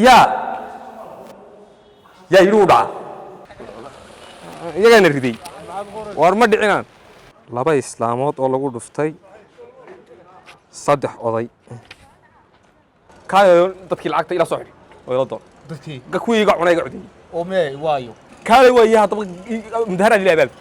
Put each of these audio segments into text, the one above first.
yaa yidhi u dhaca iyagaana riday war ma dhicinaan laba islaamood oo lagu dhuftay 3 oday kaayo dadkii lacagta ila soo xidhay oo ila doon dadkii kuwii iga cunay iga cudiyay oo mee waayo kaalay way hadaba mudaharaad ila abaal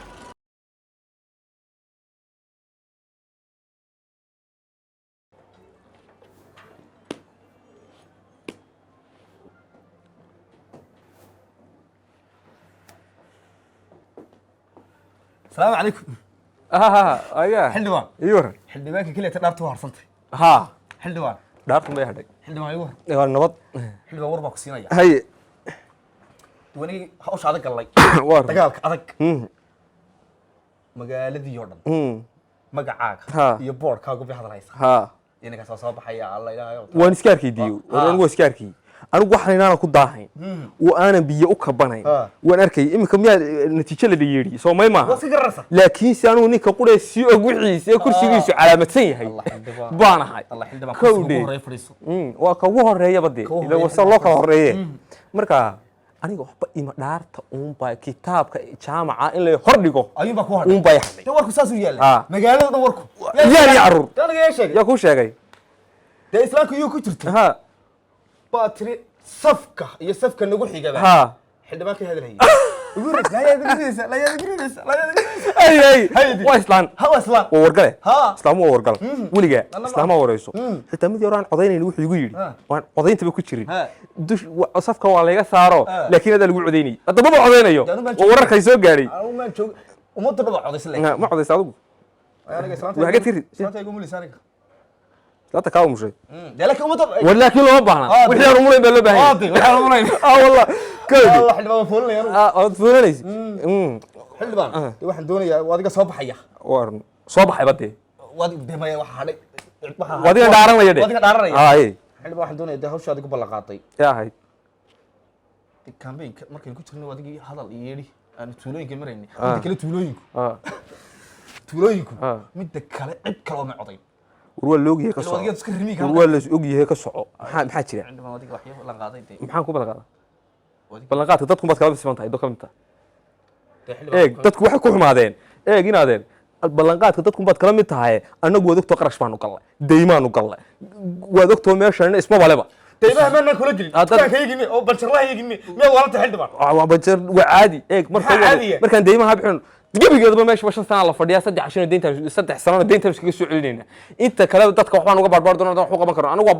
السلام عليكم ايوه حلوان ايوه حلوانك كلها تدارتو هرسنتي ها حلوان دارت ما يهدي حلوان ايوه waa nabad حلوان وربا ku siinaya hay wani hawsha adag galay war dagaalka adag magaaladii oo dhan magacaaga iyo boorkaagu bixad haysa ha inaga soo baxaya alla ilaahay waan iska arkiidiyo waan iska arkii anigu waxaan inaan ku daahayn oo aanan biyo u kabanayn waan arkay imika miyaa natiijo la yeeri Soomaali ma laakiin si aanu ninka qurey si og wixiisa ee kursigiisu calaamadsan yahay baanahay Allah xildhibaan ku horeey fariiso waa ka ugu horeeya bade ila wasa loo kala horeeyay marka aniga waxba ima dhaarta baa kitaabka jaamaca in la hor dhigo ayuu baa ku hadhay baa yahay warku saas u yaala magaalada dhan warku yaa carruur yaa ku sheegay islaamku iyo ku jirto باتري صفقة هي صفقة نقول حاجة ها حد ما كي هذا هي يقول لا يا دقيقة لا يا دقيقة لا يا دقيقة أي وإسلام هو إسلام وورقله ها إسلام وورقله ولقى إسلام ورئيسه حتى مدي وران قضينا اللي وحي يقولي وان قضين تبي كتيرين دوش صفقة ولا صاروا لكن هذا اللي عديني أنت ما عدينا يوم وورك يسوق قاري أنا ما نشوف وما تبغى عديس لك ما عديس عدو أنا قصرت وحاجات كتير صرت يقوم لي سارق لا تكاو مشي لك ولكن لو بحنا وحنا رمولين بلو باهي وحنا رمولين والله كودي والله حلبان فولنا يا فولنيس حلبان waxaan doonayaa wadiga soo baxaya warn soo baxay badee wadiga deemaya waxa hadhay wadiga dhaaranaya wadiga dhaaranaya ay xilba waxaan doonayaa hawshaada ku balaqaatay yahay campaign markaan ku jirnay wadigii hadal yeeri aan tuulooyinka maraynay mid kale tuulooyinku mid kale cid kale oo ma coday warwaa loogiye ka soco warwaa la ogyahay ka soco maxaa jira maxaan ku balaqaadka dadku baad kala siman tahay dokumenta dadku waxay ku xumaadeen inaadeen ballanqaadka dadku baad kala mid tahay anagu waad ogtoo qarash baanu galnay deymaanu galnay waad ogtoo meeshan isma baleba deymaha maana kula gelin ka yigimi oo banjarlaha yigimi ma walanta xildhibaan banjar waa caadi markaan deymaha bixin gabigeedaba meesha 5 sano la fadhiyaa 3 sano deynta iskaga soo celinayna inta kale dadka waxbaan uga barbaar doonaa wax qaban karo anigu waa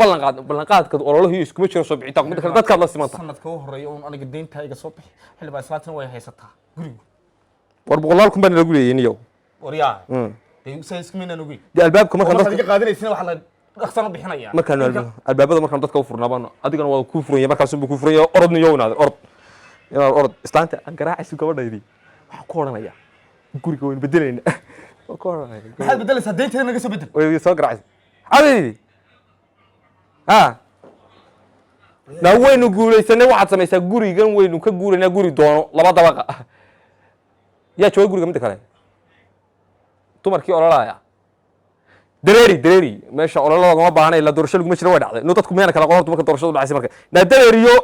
ballanqaadka ololaha isku ma jiro soo bixitaanku mid kale dadka la simanta sanadka u horeeyo oo aniga deynta iga soo bixi xilba islaantina way haysataa guriga war boqolaal kun baan lagu leeyahay niyow wariyaa deyn sayska meena nugu albaabka markaan dadka qaadanaysan wax la dhaqsan bixinaya markaan albaabada markaan dadka u furnaabaan adigana waa ku furan yahay markaas uu ku furan yahay orod niyow naad orod islaanta aan garaacaysu gabadhaydii waxa ku oranaya guriga weyn bedelayna maxaad bedelaysaa deynteeda naga soo bedel way soo garaacay adii waynu guulaysanay waxaad samaysaa gurigan waynu ka guuraynaa guri doono 2 dabaqa yaa jooga guriga mid kale dumarkii ololaaya dareeri meesha ololada ma baahnay la doorasho lagu ma jiro way dhacday no dadku meena kala qorto marka doorashadu dhacay marka na dareeriyo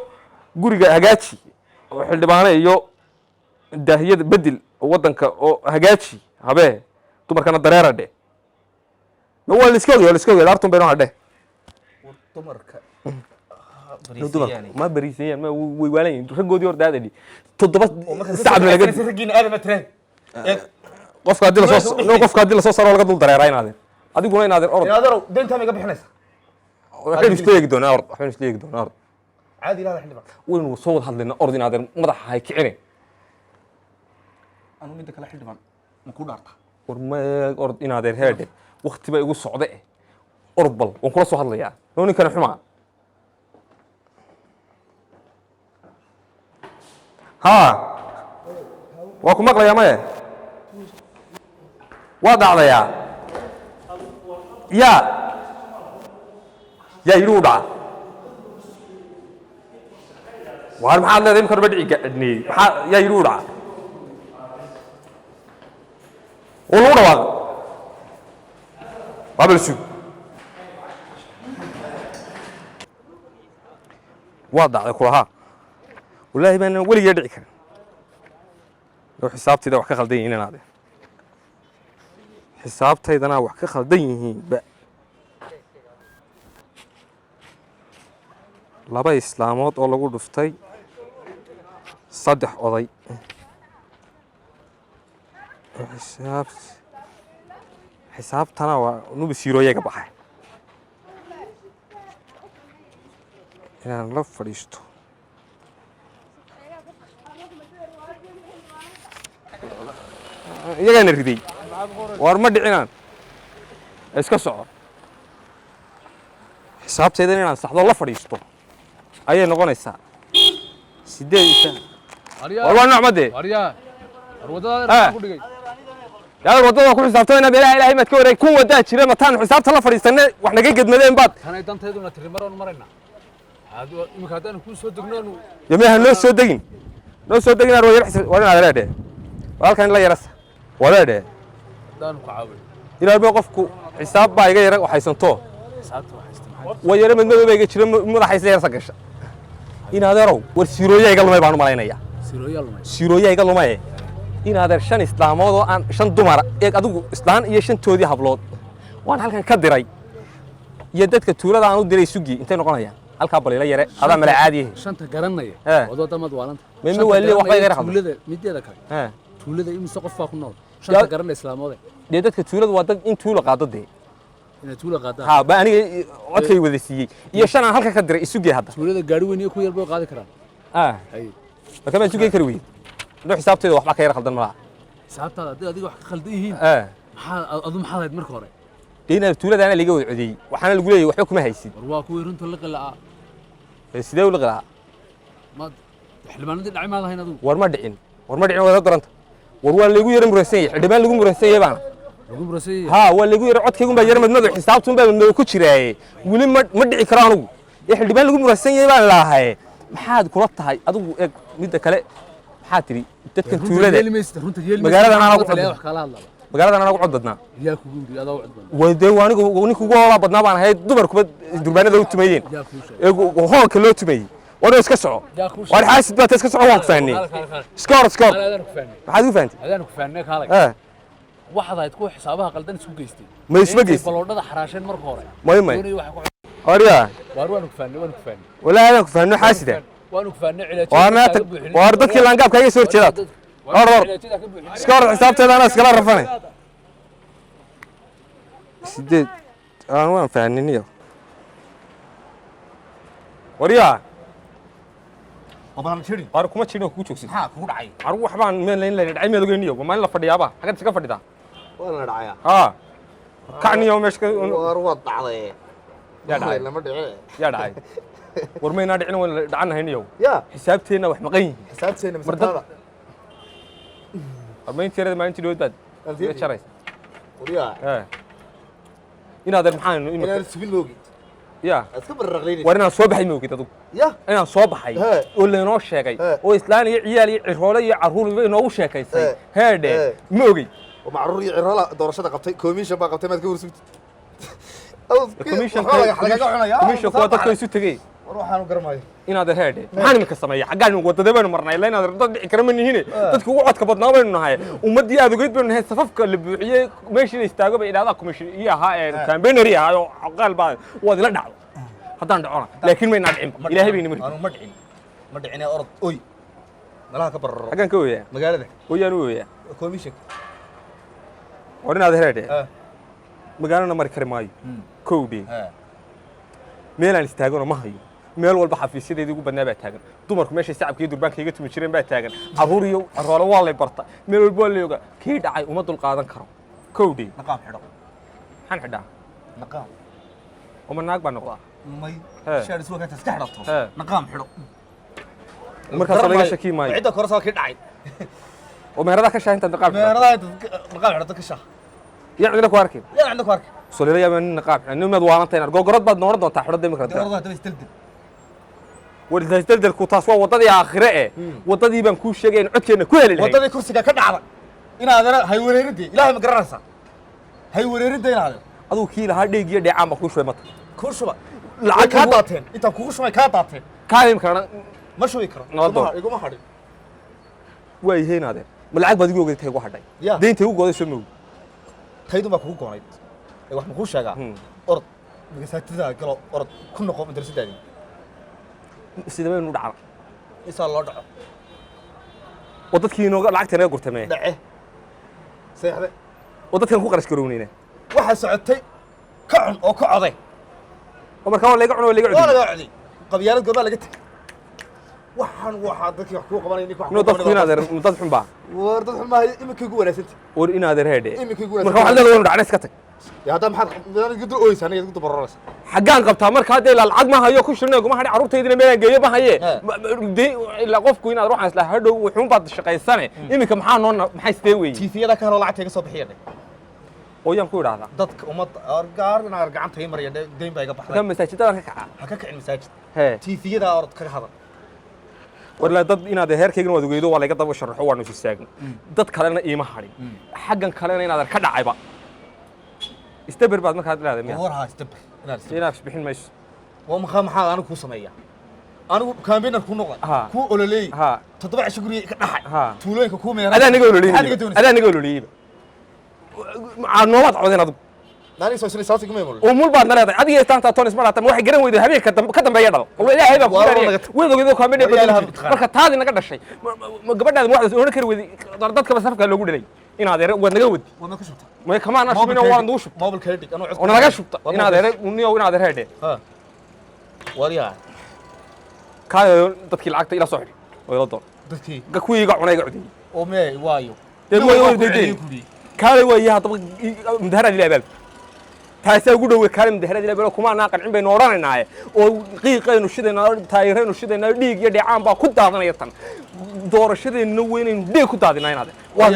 guriga hagaaji oo xildhibaane iyo daahiyada bedel wadanka oo hagaaji habe dumarkana dareeradhe ma waa liska ogeey laartun bayno hadhe dumarka ma bariisayaan ma way waalayeen ragoodii hor daadadi 7 saac laga ragina aad ma tireen qofka hadii la soo saaro laga dul dareeraynaadeen adiguna inaadeen orod deynta ma iga bixinaysa waxaan isku eegi doonaa orod caadi ilaahay xildhibaan waynu soo wada hadlayna orod inaadeen madaxa hay kicine anu mid kale xildhibaan ma ku dhaarta war ma orod inaadeen heede waqti bay igu socde orod bal waan kula soo hadlayaa noonin kana xumaa waa ku maqlayaa maye waa dhacdayaa yaa yidhi u dhaca waar maxaad leedahay imka horba dhici gadhneeyey yaa yidhi u dhaca oo lagu dhawaaqo waa bal sug waa dhacday kulahaa wallaahi baan weligee dhici karin oo xisaabtayda wax ka khaldan yihiin inaade xisaabtaydana wax ka khaldan yihiinba laba islaamood oo lagu dhuftay 3 oday xisaabtana waa nubi siirooyaga baxay inaan la fadhiisto iyagaana riday war ma dhicinaan iska soco xisaabteeda inaan saxdo la fadhiisto ayay noqonaysaa 8 war waa nocmadee yaa wadada ku xisaabtayna beelaha ilaahay maad ka wareeg kun wadaa jira mataan xisaabta la fadhiisanay wax naga gadmadeen baad tanay danteeduna tirimaroon marayna aad imika hadaan ku soo degnaanu yameeha noo soo degin ar war inaad reedhe walkan la yarasa waleedhe daan ku caawin ilaa qofku xisaab baa iga yara waxaysanto xisaabta waxaysan way yara madmadooba iga jira madaxaysa yarsa gasha inaad arow war siirooyaa iga lumay baan u malaynaya siirooyaa iga lumay inaad 5 islaamood oo aan 5 dumar eeg adigu islaan iyo 5toodii hablood waan halkan ka diray iyo dadka tuulada aan u diray sugi intay noqonayaan halka balila yare adaa mala caadi yahay 5 garanaya wadada mad waalanta meema wali wax bay rabaa tuulada mideeda kale tuulada imisa qof baa ku nool 5 garanay islaamood dadka tuulada waa dad in tuula qaadade ina tuula qaada ha ba aniga codkay wada siiyay iyo 5 aan halka ka diray isugi hadda tuulada gaari weyn iyo ku yar boo qaadi karaan hay marka isugi kar weyn loo xisaabteeda waxba ka yar khaldan malaha xisaabtaada adiga wax ka khaldan yihiin maxaa aad marka hore deena tuulada ana liga wada codiyay waxaana lagu leeyahay waxba kuma haysid war waa kuwii runta la qilaa sidee u laqaa ma xilmaanadii dhacay ma lahayn adigu war ma dhicin wada garanta war waa lagu yar muraysay xidhibaan lagu muraysay baan lagu muraysay ha waa lagu yar codkaygu baa yar madmadu xisaabtun baa madmadu ku jiray wali ma dhici karo anigu xidhibaan lagu muraysay baan laahay maxaad kula tahay adigu eeg mid kale maxaa tiri dadka tuulada magaalada ana ugu cod wax kala hadlaa magaalada ana ugu cod badnaa yaa kugu yiri adaa u cod badnaa wada waanigu ninku ugu hoola badnaa baan ahayd dumarkuba durbaanada u tumayeen ee hoolka loo tumayay war iska soco war xaasid baad iska soco waan ku faanay score maxaad u faantay adaan ku faanay kaalay waxaad aad ku xisaabaha qaldan isku geystay ma isma geystay baloodhada xaraasheen marka hore may ariya waan ku faanay wala aan ku faanay xaasida waan ku faanay cilaajada war dadkii laangaabka iga soo jeedaad or score xisaabteeda ana iskala rafanay 8 aan waan faaniniyo wariya وبان شيرين qaar kuma jirin oo ku joogsan maxaa kugu dhacay argu waxbaan meel in la dhacay meel ogeeniyo ma la fadhiyaaba xagad iska fadhida wala dhacaya ha kacniyo meeshka war wad dhacday ya dhacay lama dhicin ya dhacay war meena dhicin wala dhacan hayniyo ya xisaabteena wax maqan yihiin xisaabteena mas'alada armayn tirada ma intii doodad ya charay wariya inaad maxaan inaan sibin loogi ya aska barraqleynay war inaan soo baxay moogid adigu ya inaan soo baxay oo leenoo sheegay oo islaan iyo ciyaal iyo ciroole iyo caruur inoo sheekaysay heedhe moogay oo macruur iyo ciroole doorashada qabtay commission baa qabtay maad ka warsubtay commission kuwa dadka isu tegey war waxaan u garmaayo inaad heedhe maxaan iminka sameeya xaggaan wadada baynu marnay ilaa inaad dad dhici kara ma nihiin dadku ugu codka badnaa baynu nahay ummadii aad ogeyd baynu nahay safafka la buuxiyey meeshii istaago bay idhaahdaa commission iyo ahaa campaignery ahaa oo aqal baa waad ila dhacdo haddaan dhacona laakiin maynaa dhicin ilaahay bayna markii ma dhicin orod oy malaha ka bararo xaggaan ka weeyaa magaalada ooyaan u weeyaa commission war inaad heedhe magaalana mari kari maayo kowdee meelaan istaagano ma hayo meel walba xafiisyadeedii ugu badnaa baa taagan dumarku meeshay sacabka iyo durbaanka iga tumi jireen baa taagan caruur iyo aroole waa lay barta meel walba waa layooga kii dhacay uma dul qaadan karo kowdee naqaam xidho maxaan xidhaa naqaam uma naag baa noqdaa may shaar isoo ka iska xidhato naqaam xidho markaas laga shaki maayo cidda korasoo kii dhacay oo meerada ka shaahinta naqaam meerada naqaam xidho ka shaah yaa cidina ku arkay yaa cidina ku arkay solila yaa naqaam xidho nimaad waalantayn gogorad baad nooran doontaa xidho imika والدلدل كوتاس وضدي آخره وضدي بنكون شيء عدكنا كل وضدي كرسي كدعرة إن هذا هاي وريردي إلهي مقررسا هاي وريردي هذا هذا كيل هذا يجي دعامة كوش في مطر كوش ما لا كاتاتين أنت كوش ما كاتاتين kaalim kana ma shubi karo Nabadoo. iguma hadhin way heenaade ma lacag baad igu ogday tay ku hadhay Ya. deynta ugu goday soo moog taydun baa kugu goonayd ee wax ma kuu sheegaa orod magasaatida galo orod ku noqo madrasadaadii sida baynu dhacna isaa loo dhaco oo dadkii inooga lacagta naga gurtamee dhace seexde oo dadkan ku qarash garownayna waxaa socotay ka cun oo ka coday oo markaa waa laga cuno waa laga waa cudi laga coday qabyaalad gorbaa laga tegay waxaa dadkii wax kuu qabanay ninka wax inuu dadku inaadeer dad xun baa war dad xun maayo iminkay ugu wanaagsantay oo inaadeer heedhe iminkay ugu marka waxaad leedahay inuu dhacna iska tag ya hadda maxaad guddo ooysa aniga guddo baroraysa xaggaan qabtaa marka hadda ilaa lacag ma hayo ku shirnay kuma hadhay carruurtaydina meelaan geeyo ma haye ilaa qofku inaad ruuxan isla hadhow wuxuun baad shaqaysane iminka maxaa noo maxay sidee weeye tiifiyada ka helo lacagta iga soo bixiyay oo yaan ku idhaahdaa dadka ummadda gaar inaa gacanta ii maraya deyn baa iga marka baxday masaajidada ka kaca ha ka kicin masaajid hee tiifiyada orod kaga hadal warla dad inaad heerkaygana waad ogeydo waa laga daba sharaxo waanu is istaagno dad kalena iima hadhin xaggan kalena inaad ka dhacayba istaber baad markaad leedahay miya war haa istabir inaad inaad bixin mayso waa maxaa anigu kuu sameeya anigu kaambinar ku noqday Ha. kuu ololeey ha 7 cisho guriga ka dhaxay Ha. tuulooyinka kuu meeray adaa naga ololiyey adaa naga ololiyey noomaad codeen adigu nani soo sii saasi kuma imul oo mul baad naleedahay adiga istaanta tonis ma laatan waxay garan weyday habeenka ka dambeeya dhal oo ilaahay baa ku Waa gaariyay naga- weed ogeedo kaambeed War Ilaahay ha taqaan. marka taadi naga dhashay gabadhaada ma waxda oran kari weyday dadka basafka loogu dhalay inaad eray waad naga wadi waa ma ku shubta ma kamaan ashbina waan duu shub mobil credit anu oo naga shubta inaad eray uniyo inaad eray heedhe ha wariya kaayo dadkii lacagta ila soo xidhi oo ila doon dadkii kuwii iga cunay iga cudiyey oo mee waayo Dee way deydeen kaalay waa hadaba mudaharaad ilaa baal taasaa ugu dhowe kaalay mudaharaad ilaa baal kuma anaa qancin baynu odhanaynaaye oo qiiqaynu shidaynaa taayiraynu shidaynaa dhiig iyo dheecaan baa ku daadanaya tan doorashadeenna weynaynu dhiig ku daadinaa inaad Waa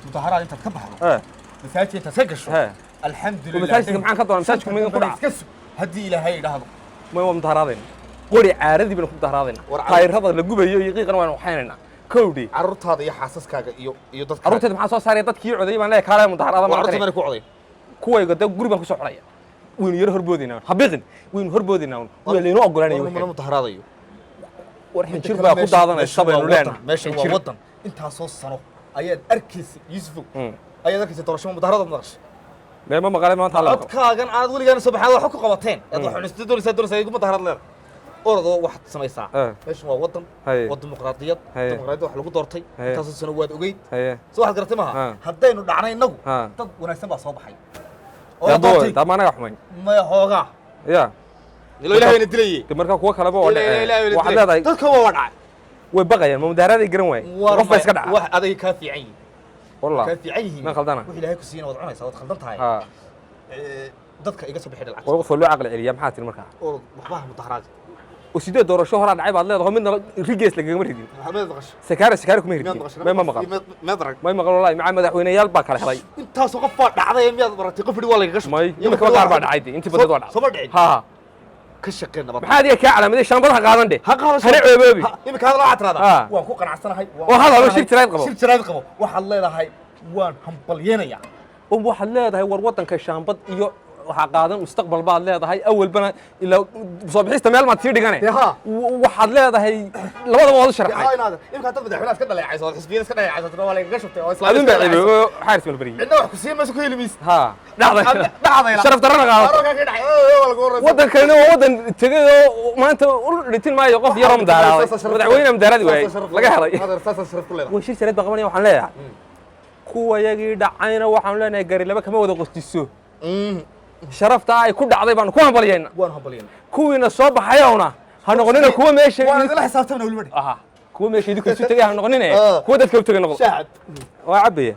mudaharaad intaad ka baxdo masaajid intaad ka gasho alxamdulillah masaajidka maxaan ka doonaa masaajidku meegan ku dhaca iska sug haddii ilaahay idhaahdo ma waa mudaharaadayna qori caaradii baynu ku mudaharaadayna War taayirada la gubayo iyo qiiqana waanu waxaynaynaa kowdhi carruurtaada iyo xaasaskaaga iyo dadka carruurteeda maxaa soo saaraya dadkii codayay baan leeyahay kaalay mudaharaada carruurtii ma mari ku coday kuwayga dee guri baan ku soo xulaya waynu yaro horboodinaa habiqin waynu horboodinaa waa laynoo ogolaanaya mana mudaharaadayo war xinjir baa ku daadanaysa baynu leenahay meeshan waa wadan intaasoo sano ayaad arkaysa yuusufow ayaad arkaysa doorashada mudaharada maqashay meema maqalay maanta alla codkaagan aad weligaana soo baxaad wax ku qabateen aad wax cunista doonaysaa igu mudaharad leedahay orodoo waxaad samaysaa meeshan waa wadan Haye. waa dimuqraadiyad Haye. dimuqraadiyad wax lagu doortay Haye. intaasoo sano waad ogeyd haye soo waxaad garatay maha Ha. haddaynu dhacnay innagu Ha. dad wanaagsan baa soo baxay oo la dabo doortay dama naga xumay maya hoogaa ya ilo ilaahayna dilayey de marka kuwa kaleba waa dhacay waxaad leedahay dadka waa dhacay way baqayaan ma mudaharaaday garan waay qof baa iska dhaca wax aday kaa fiican yihiin wallah kaa fiican yihiin ma khaldana wax ilaahay ku siiyana waad cunaysaa waad khaldan tahay ha dadka iga soo bixi lacag qof loo aqal celiya maxaa tiri markaa oo waxba mudaharaad oo sidee doorasho horaa dhacay baad leedahay midna rigees lagagama ridin maxamed maqashay sakaare kuma ridin ma maqal meedrag ma maqal wallahi macaa madaxweynayaal baa kala helay intaas qof baa dhacday miyaad baratay qof waa lagaga shubay may imika qaar baa dhacay dee intii badan waa dhacay soo ma dhicin ha ka shaqeen nabad maxaa adiga kaa calaamaday shaambadaha qaadan dhe ha qaado hana ceeboobi imika hadal waxaad Ha. tiraahdaa waan ku qanacsanahay oo hadal shir jirayd qabo shir jirayd qabo waxaad leedahay waan hambalyeenayaa oo waxaad leedahay war wadanka shaambad iyo waxaa qaadan mustaqbal baad leedahay awalbana ilaa soo bixista meel maad sii dhigane Dee ha. waxaad leedahay labadaba waad u sharaxay imika hadda madaxweynaha iska dhaleecayso oo xisbiyada iska dhaleecayso waa lagaga shubtay oo adin baa islaamka ciibo xaaris mal bariyay cidna wax ku siin mayso ku helimis ha dhacday sharaf darrana qaadato ka dhacay waddankeena waa waddan tegay oo maanta u dhitin maayo qof yaroo mudaharaaday madaxweyne mudaharadi waayey laga helay way shir jareed baa qabanaya waxaan leeyahay kuwa yagii dhacayna waxaan leenahay gari laba kama wada qostiso sharaftaa ay ku dhacday baanu ku hambalyayna waan hambalyeena kuwiina soo baxayowna ha noqonina kuwa meesha waan idila xisaabtamna weliba aha kuwa meesha idinku isu tegay ha noqonine kuwa dadka u tegay noqdo shaacad waa cabaya